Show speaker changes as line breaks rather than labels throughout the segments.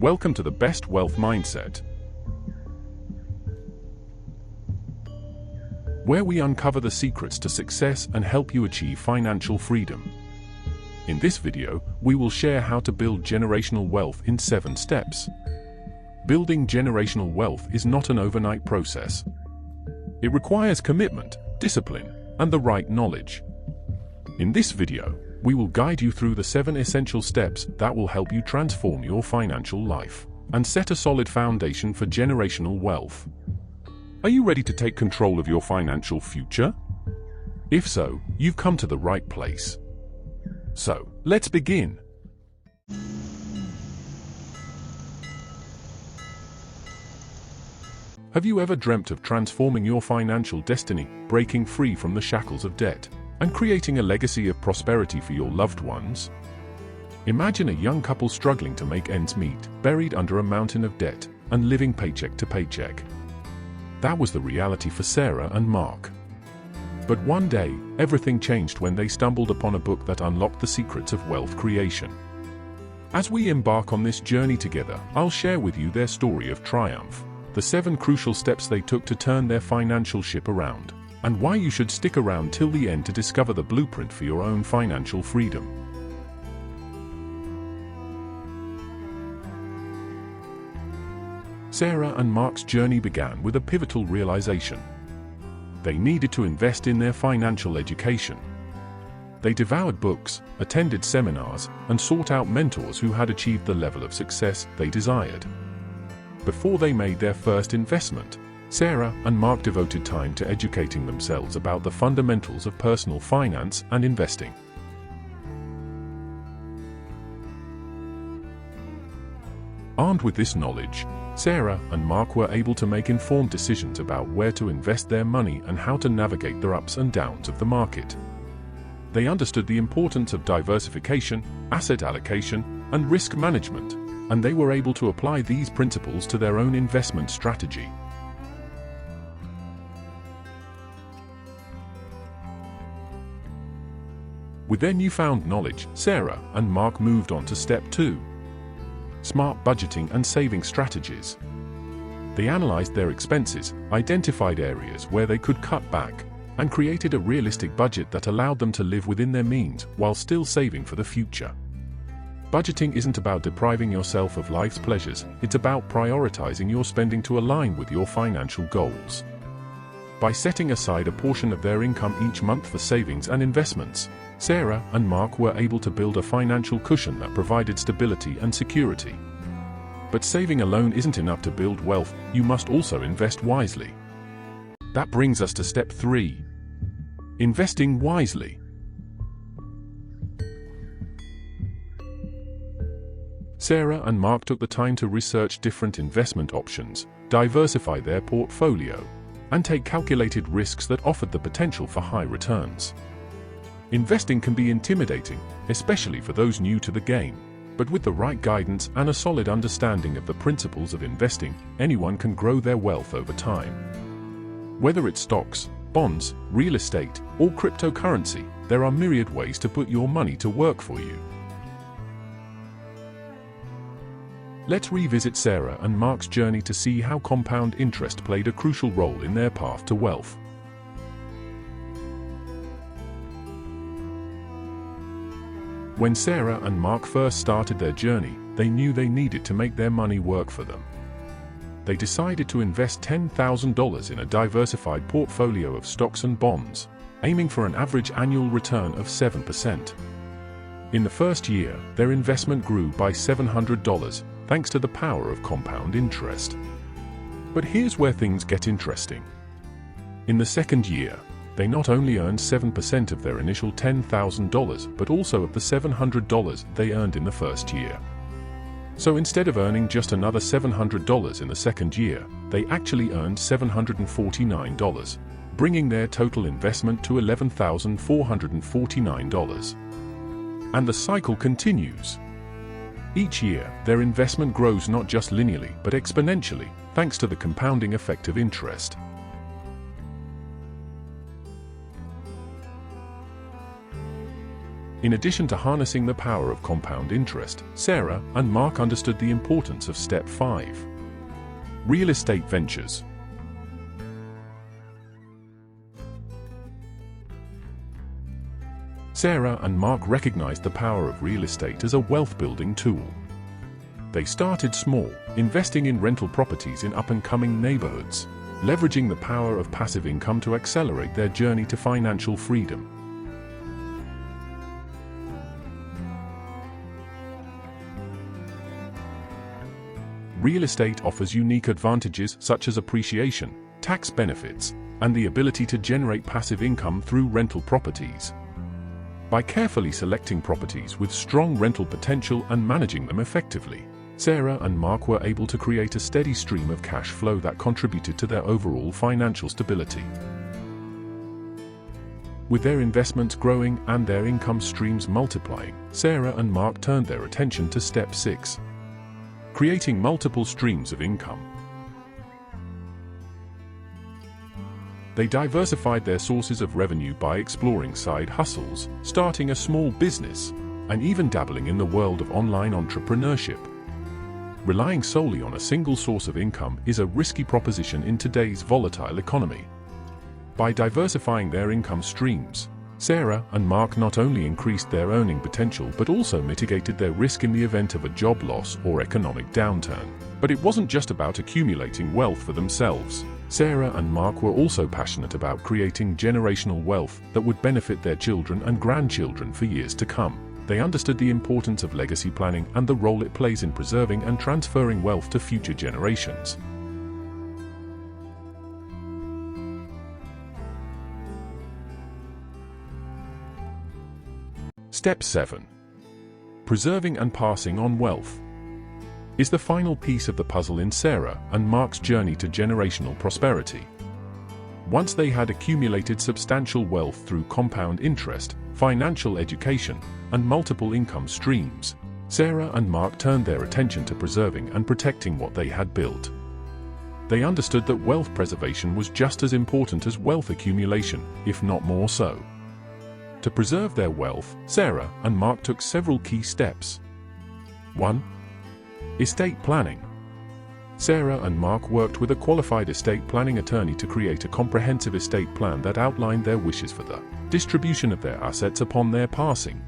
Welcome to the Best Wealth Mindset, where we uncover the secrets to success and help you achieve financial freedom. In this video, we will share how to build generational wealth in 7 steps. Building generational wealth is not an overnight process. It requires commitment, discipline, and the right knowledge. In this video, we will guide you through the 7 essential steps that will help you transform your financial life and set a solid foundation for generational wealth. Are you ready to take control of your financial future? If so, you've come to the right place. So, let's begin. Have you ever dreamt of transforming your financial destiny, breaking free from the shackles of debt, and creating a legacy of prosperity for your loved ones? Imagine a young couple struggling to make ends meet, buried under a mountain of debt, and living paycheck to paycheck. That was the reality for Sarah and Mark. But one day, everything changed when they stumbled upon a book that unlocked the secrets of wealth creation. As we embark on this journey together, I'll share with you their story of triumph, the 7 crucial steps they took to turn their financial ship around, and why you should stick around till the end to discover the blueprint for your own financial freedom. Sarah and Mark's journey began with a pivotal realization. They needed to invest in their financial education. They devoured books, attended seminars, and sought out mentors who had achieved the level of success they desired. Before they made their first investment, Sarah and Mark devoted time to educating themselves about the fundamentals of personal finance and investing. Armed with this knowledge, Sarah and Mark were able to make informed decisions about where to invest their money and how to navigate the ups and downs of the market. They understood the importance of diversification, asset allocation, and risk management, and they were able to apply these principles to their own investment strategy. With their newfound knowledge, Sarah and Mark moved on to step 2. Smart budgeting and saving strategies. They analyzed their expenses, identified areas where they could cut back, and created a realistic budget that allowed them to live within their means while still saving for the future. Budgeting isn't about depriving yourself of life's pleasures, it's about prioritizing your spending to align with your financial goals. By setting aside a portion of their income each month for savings and investments, Sarah and Mark were able to build a financial cushion that provided stability and security. But saving alone isn't enough to build wealth, you must also invest wisely. That brings us to step 3. Investing wisely. Sarah and Mark took the time to research different investment options, diversify their portfolio, and take calculated risks that offered the potential for high returns. Investing can be intimidating, especially for those new to the game, but with the right guidance and a solid understanding of the principles of investing, anyone can grow their wealth over time. Whether it's stocks, bonds, real estate, or cryptocurrency, there are myriad ways to put your money to work for you. Let's revisit Sarah and Mark's journey to see how compound interest played a crucial role in their path to wealth. When Sarah and Mark first started their journey, they knew they needed to make their money work for them. They decided to invest $10,000 in a diversified portfolio of stocks and bonds, aiming for an average annual return of 7%. In the first year, their investment grew by $700, thanks to the power of compound interest. But here's where things get interesting. In the second year, they not only earned 7% of their initial $10,000, but also of the $700 they earned in the first year. So instead of earning just another $700 in the second year, they actually earned $749, bringing their total investment to $11,449. And the cycle continues. Each year, their investment grows not just linearly, but exponentially, thanks to the compounding effect of interest. In addition to harnessing the power of compound interest, Sarah and Mark understood the importance of Step 5. Real estate ventures. Sarah and Mark recognized the power of real estate as a wealth-building tool. They started small, investing in rental properties in up-and-coming neighborhoods, leveraging the power of passive income to accelerate their journey to financial freedom. Real estate offers unique advantages such as appreciation, tax benefits, and the ability to generate passive income through rental properties. By carefully selecting properties with strong rental potential and managing them effectively, Sarah and Mark were able to create a steady stream of cash flow that contributed to their overall financial stability. With their investments growing and their income streams multiplying, Sarah and Mark turned their attention to Step 6. Creating multiple streams of income. They diversified their sources of revenue by exploring side hustles, starting a small business, and even dabbling in the world of online entrepreneurship. Relying solely on a single source of income is a risky proposition in today's volatile economy. By diversifying their income streams, Sarah and Mark not only increased their earning potential but also mitigated their risk in the event of a job loss or economic downturn. But it wasn't just about accumulating wealth for themselves. Sarah and Mark were also passionate about creating generational wealth that would benefit their children and grandchildren for years to come. They understood the importance of legacy planning and the role it plays in preserving and transferring wealth to future generations. Step 7. Preserving and passing on wealth is the final piece of the puzzle in Sarah and Mark's journey to generational prosperity. Once they had accumulated substantial wealth through compound interest, financial education, and multiple income streams, Sarah and Mark turned their attention to preserving and protecting what they had built. They understood that wealth preservation was just as important as wealth accumulation, if not more so. To preserve their wealth, Sarah and Mark took several key steps. 1. Estate planning. Sarah and Mark worked with a qualified estate planning attorney to create a comprehensive estate plan that outlined their wishes for the distribution of their assets upon their passing.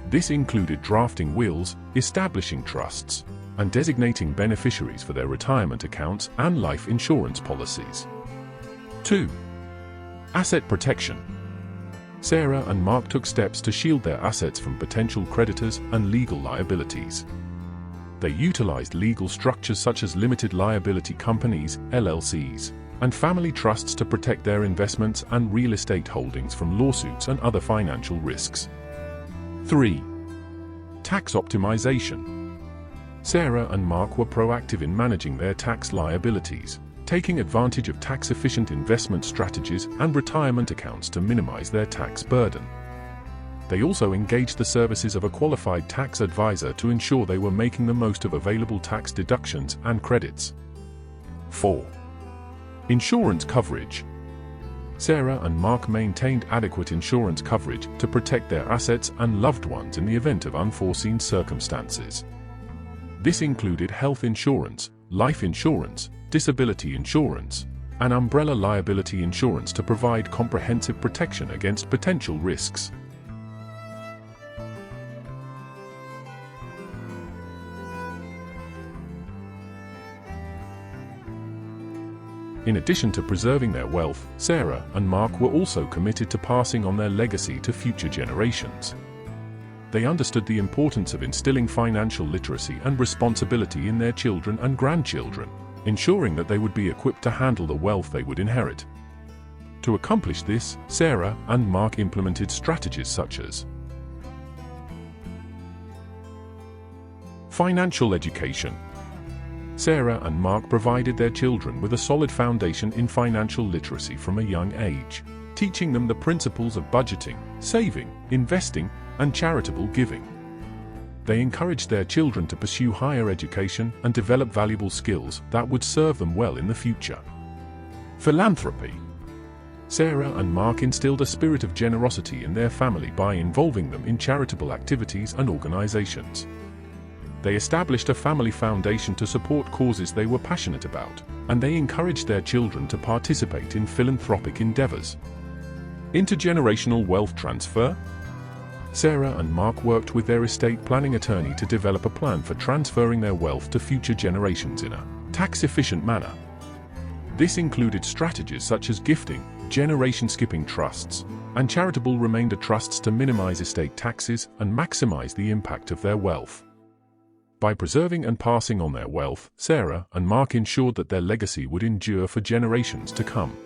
This included drafting wills, establishing trusts, and designating beneficiaries for their retirement accounts and life insurance policies. 2. Asset protection. Sarah and Mark took steps to shield their assets from potential creditors and legal liabilities. They utilized legal structures such as limited liability companies, LLCs, and family trusts to protect their investments and real estate holdings from lawsuits and other financial risks. 3. Tax optimization. Sarah and Mark were proactive in managing their tax liabilities, taking advantage of tax-efficient investment strategies and retirement accounts to minimize their tax burden. They also engaged the services of a qualified tax advisor to ensure they were making the most of available tax deductions and credits. 4. Insurance coverage. Sarah and Mark maintained adequate insurance coverage to protect their assets and loved ones in the event of unforeseen circumstances. This included health insurance, life insurance, disability insurance, and umbrella liability insurance to provide comprehensive protection against potential risks. In addition to preserving their wealth, Sarah and Mark were also committed to passing on their legacy to future generations. They understood the importance of instilling financial literacy and responsibility in their children and grandchildren, ensuring that they would be equipped to handle the wealth they would inherit. To accomplish this, Sarah and Mark implemented strategies such as financial education. Sarah and Mark provided their children with a solid foundation in financial literacy from a young age, teaching them the principles of budgeting, saving, investing, and charitable giving. They encouraged their children to pursue higher education and develop valuable skills that would serve them well in the future. Philanthropy. Sarah and Mark instilled a spirit of generosity in their family by involving them in charitable activities and organizations. They established a family foundation to support causes they were passionate about, and they encouraged their children to participate in philanthropic endeavors. Intergenerational wealth transfer? Sarah and Mark worked with their estate planning attorney to develop a plan for transferring their wealth to future generations in a tax-efficient manner. This included strategies such as gifting, generation-skipping trusts, and charitable remainder trusts to minimize estate taxes and maximize the impact of their wealth. By preserving and passing on their wealth, Sarah and Mark ensured that their legacy would endure for generations to come.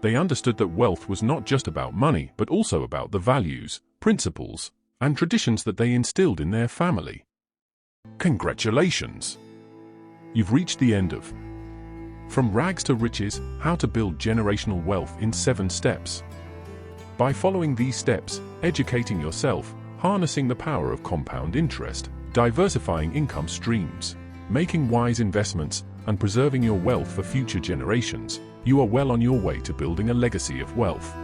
They understood that wealth was not just about money, but also about the values, principles, and traditions that they instilled in their family. Congratulations! You've reached the end of From Rags to Riches: How to Build Generational Wealth in 7 Steps. By following these steps, educating yourself, harnessing the power of compound interest, diversifying income streams, making wise investments, and preserving your wealth for future generations, you are well on your way to building a legacy of wealth.